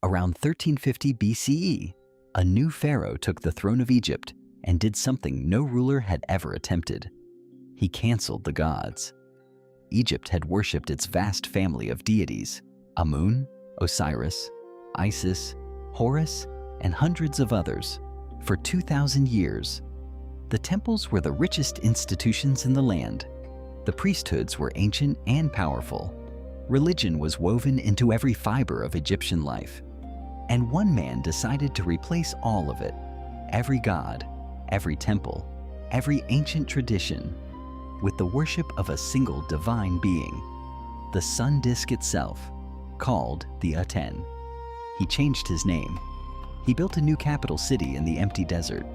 Around 1350 BCE, a new pharaoh took the throne of Egypt and did something no ruler had ever attempted. He canceled the gods. Egypt had worshipped its vast family of deities, Amun, Osiris, Isis, Horus, and hundreds of others, for 2,000 years. The temples were the richest institutions in the land. The priesthoods were ancient and powerful. Religion was woven into every fiber of Egyptian life. And one man decided to replace all of it, every god, every temple, every ancient tradition, with the worship of a single divine being, the sun disk itself, called the Aten. He changed his name. He built a new capital city in the empty desert.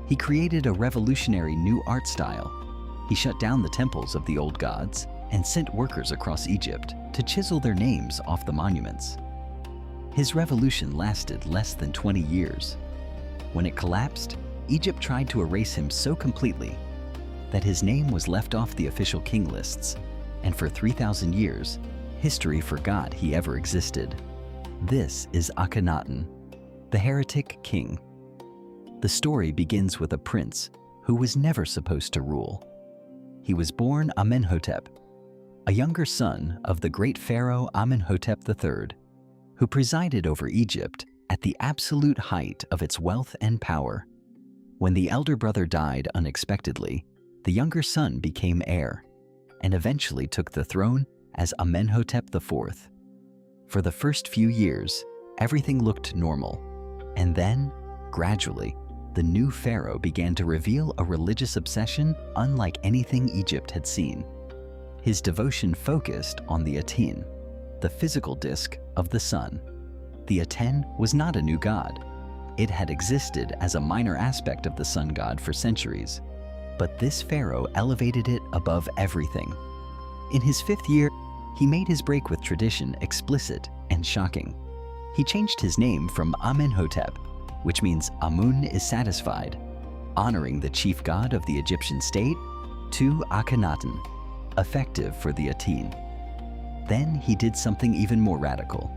He created a revolutionary new art style. He shut down the temples of the old gods and sent workers across Egypt to chisel their names off the monuments. His revolution lasted less than 20 years. When it collapsed, Egypt tried to erase him so completely that his name was left off the official king lists, and for 3,000 years, history forgot he ever existed. This is Akhenaten, the heretic king. The story begins with a prince who was never supposed to rule. He was born Amenhotep, a younger son of the great pharaoh Amenhotep III, who presided over Egypt at the absolute height of its wealth and power. When the elder brother died unexpectedly, the younger son became heir and eventually took the throne as Amenhotep IV. For the first few years, everything looked normal, and then, gradually, the new pharaoh began to reveal a religious obsession unlike anything Egypt had seen. His devotion focused on the Aten, the physical disk of the sun. The Aten was not a new god. It had existed as a minor aspect of the sun god for centuries, but this pharaoh elevated it above everything. In his 5th year, he made his break with tradition explicit and shocking. He changed his name from Amenhotep, which means Amun is satisfied, honoring the chief god of the Egyptian state, to Akhenaten, effective for the Aten. Then he did something even more radical.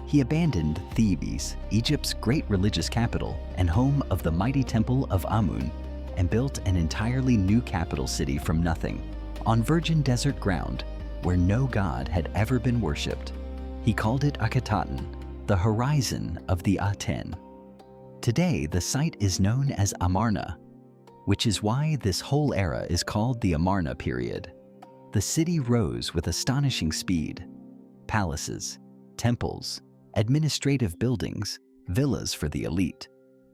He abandoned Thebes, Egypt's great religious capital and home of the mighty temple of Amun, and built an entirely new capital city from nothing, on virgin desert ground where no god had ever been worshipped. He called it Akhenaten, the horizon of the Aten. Today, the site is known as Amarna, which is why this whole era is called the Amarna period. The city rose with astonishing speed. Palaces, temples, administrative buildings, villas for the elite,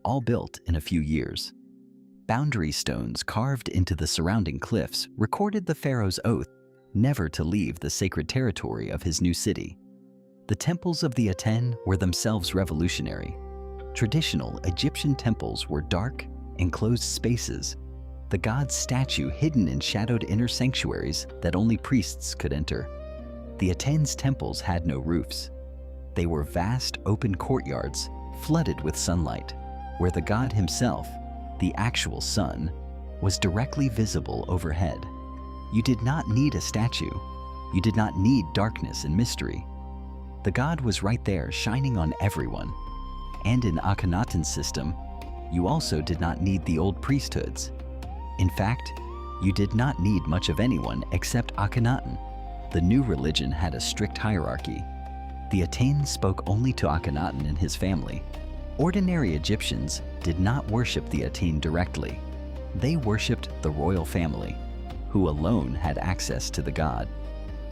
all built in a few years. Boundary stones carved into the surrounding cliffs recorded the pharaoh's oath never to leave the sacred territory of his new city. The temples of the Aten were themselves revolutionary. Traditional Egyptian temples were dark, enclosed spaces, the god's statue hidden in shadowed inner sanctuaries that only priests could enter. The Aten's temples had no roofs. They were vast open courtyards flooded with sunlight, where the god himself, the actual sun, was directly visible overhead. You did not need a statue. You did not need darkness and mystery. The god was right there, shining on everyone. And in Akhenaten's system, you also did not need the old priesthoods. In fact, you did not need much of anyone except Akhenaten. The new religion had a strict hierarchy. The Aten spoke only to Akhenaten and his family. Ordinary Egyptians did not worship the Aten directly. They worshipped the royal family, who alone had access to the god.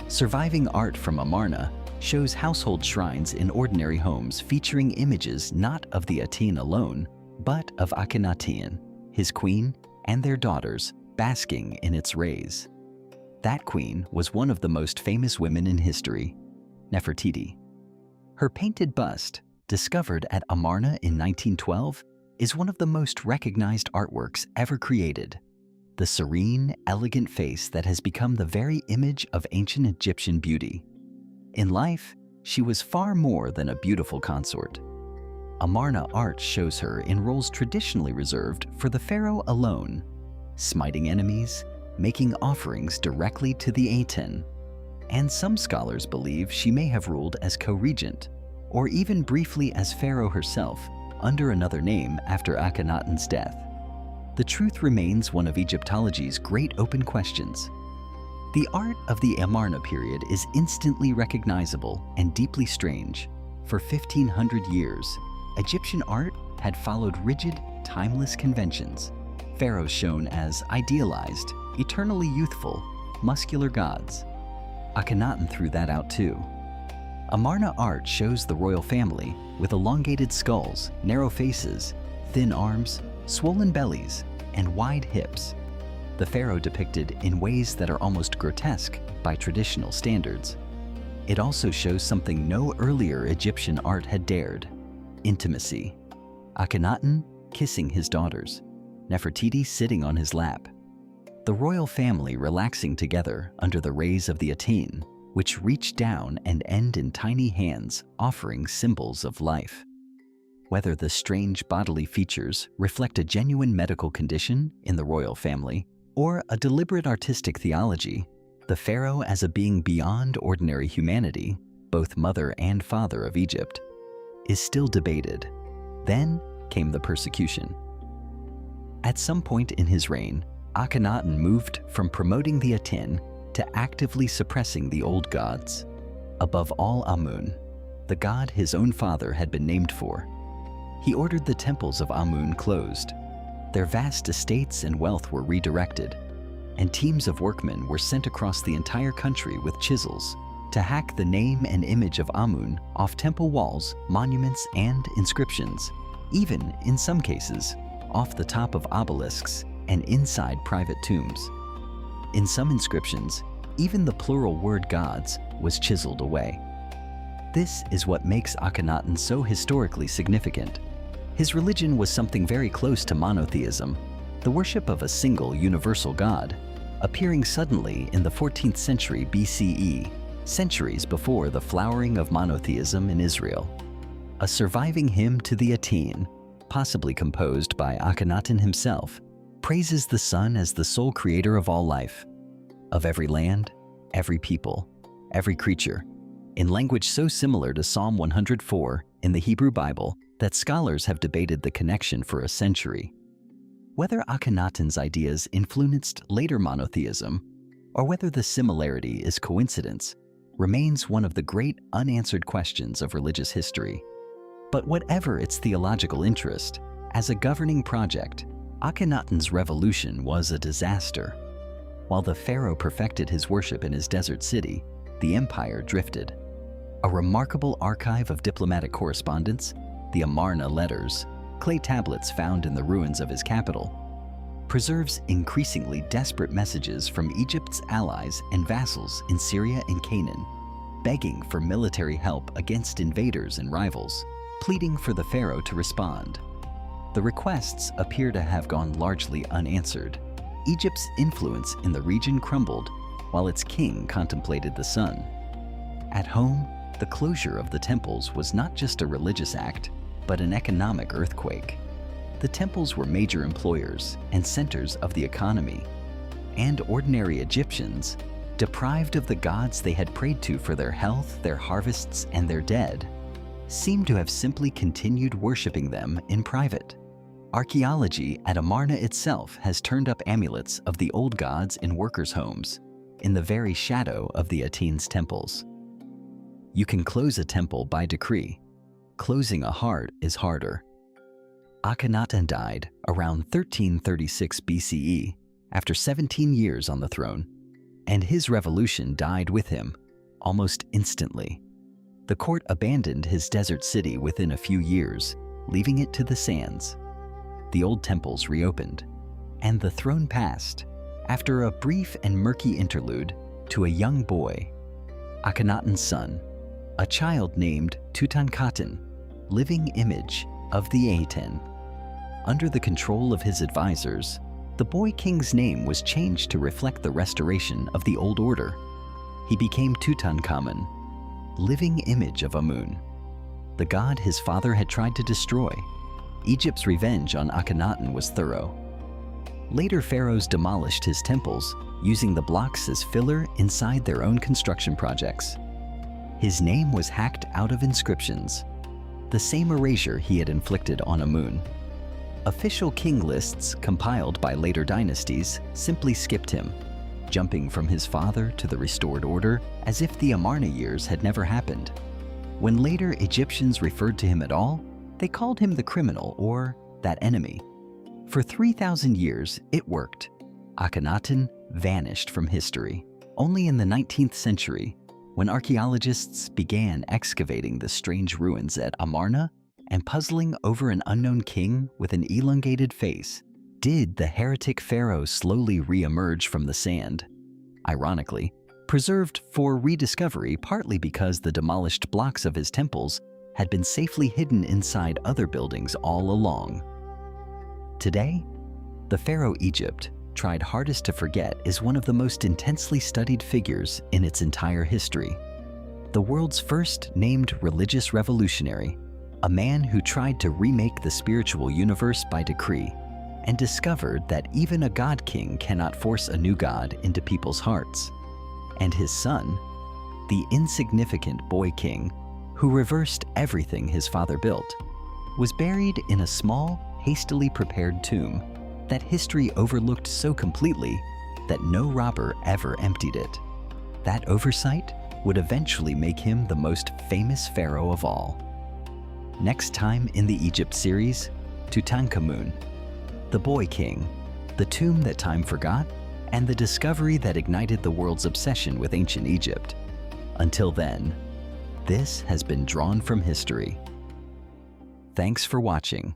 Surviving art from Amarna shows household shrines in ordinary homes featuring images not of the Aten alone, but of Akhenaten, his queen, and their daughters basking in its rays. That queen was one of the most famous women in history, Nefertiti. Her painted bust, discovered at Amarna in 1912, is one of the most recognized artworks ever created. The serene, elegant face that has become the very image of ancient Egyptian beauty. In life, she was far more than a beautiful consort. Amarna art shows her in roles traditionally reserved for the pharaoh alone, smiting enemies, making offerings directly to the Aten, and some scholars believe she may have ruled as co-regent, or even briefly as pharaoh herself under another name after Akhenaten's death. The truth remains one of Egyptology's great open questions. The art of the Amarna period is instantly recognizable and deeply strange. For 1,500 years, Egyptian art had followed rigid, timeless conventions. Pharaohs shown as idealized, eternally youthful, muscular gods. Akhenaten threw that out too. Amarna art shows the royal family with elongated skulls, narrow faces, thin arms, swollen bellies, and wide hips. The pharaoh depicted in ways that are almost grotesque by traditional standards. It also shows something no earlier Egyptian art had dared: intimacy. Akhenaten kissing his daughters, Nefertiti sitting on his lap. The royal family relaxing together under the rays of the Aten, which reach down and end in tiny hands offering symbols of life. Whether the strange bodily features reflect a genuine medical condition in the royal family or a deliberate artistic theology, the pharaoh as a being beyond ordinary humanity, both mother and father of Egypt, is still debated. Then came the persecution. At some point in his reign, Akhenaten moved from promoting the Aten to actively suppressing the old gods. Above all, Amun, the god his own father had been named for. He ordered the temples of Amun closed. Their vast estates and wealth were redirected, and teams of workmen were sent across the entire country with chisels to hack the name and image of Amun off temple walls, monuments, and inscriptions, even, in some cases, off the top of obelisks and inside private tombs. In some inscriptions, even the plural word gods was chiseled away. This is what makes Akhenaten so historically significant. His religion was something very close to monotheism, the worship of a single universal god, appearing suddenly in the 14th century BCE, centuries before the flowering of monotheism in Israel. A surviving hymn to the Aten, possibly composed by Akhenaten himself, praises the sun as the sole creator of all life, of every land, every people, every creature, in language so similar to Psalm 104 in the Hebrew Bible that scholars have debated the connection for a century. Whether Akhenaten's ideas influenced later monotheism, or whether the similarity is coincidence, remains one of the great unanswered questions of religious history. But whatever its theological interest, as a governing project, Akhenaten's revolution was a disaster. While the pharaoh perfected his worship in his desert city, the empire drifted. A remarkable archive of diplomatic correspondence, the Amarna Letters, clay tablets found in the ruins of his capital, preserves increasingly desperate messages from Egypt's allies and vassals in Syria and Canaan, begging for military help against invaders and rivals, pleading for the pharaoh to respond. The requests appear to have gone largely unanswered. Egypt's influence in the region crumbled while its king contemplated the sun. At home, the closure of the temples was not just a religious act, but an economic earthquake. The temples were major employers and centers of the economy, and ordinary Egyptians, deprived of the gods they had prayed to for their health, their harvests, and their dead, seemed to have simply continued worshiping them in private. Archaeology at Amarna itself has turned up amulets of the old gods in workers' homes, in the very shadow of the Aten's temples. You can close a temple by decree. Closing a heart is harder. Akhenaten died around 1336 BCE, after 17 years on the throne, and his revolution died with him, almost instantly. The court abandoned his desert city within a few years, leaving it to the sands. The old temples reopened, and the throne passed, after a brief and murky interlude, to a young boy, Akhenaten's son, a child named Tutankhaten, living image of the Aten. Under the control of his advisors, the boy king's name was changed to reflect the restoration of the old order. He became Tutankhamun, living image of Amun, the god his father had tried to destroy. Egypt's revenge on Akhenaten was thorough. Later pharaohs demolished his temples, using the blocks as filler inside their own construction projects. His name was hacked out of inscriptions, the same erasure he had inflicted on Amun. Official king lists compiled by later dynasties simply skipped him, jumping from his father to the restored order as if the Amarna years had never happened. When later Egyptians referred to him at all, they called him the criminal or that enemy. For 3,000 years, it worked. Akhenaten vanished from history. Only in the 19th century, when archaeologists began excavating the strange ruins at Amarna and puzzling over an unknown king with an elongated face, did the heretic pharaoh slowly re-emerge from the sand. Ironically, preserved for rediscovery partly because the demolished blocks of his temples had been safely hidden inside other buildings all along. Today, the pharaoh Egypt tried hardest to forget is one of the most intensely studied figures in its entire history. The world's first named religious revolutionary, a man who tried to remake the spiritual universe by decree and discovered that even a god king cannot force a new god into people's hearts. And his son, the insignificant boy king who reversed everything his father built, was buried in a small, hastily prepared tomb that history overlooked so completely that no robber ever emptied it. That oversight would eventually make him the most famous pharaoh of all. Next time in the Egypt series, Tutankhamun, the boy king, the tomb that time forgot, and the discovery that ignited the world's obsession with ancient Egypt. Until then, this has been Drawn from History. Thanks for watching.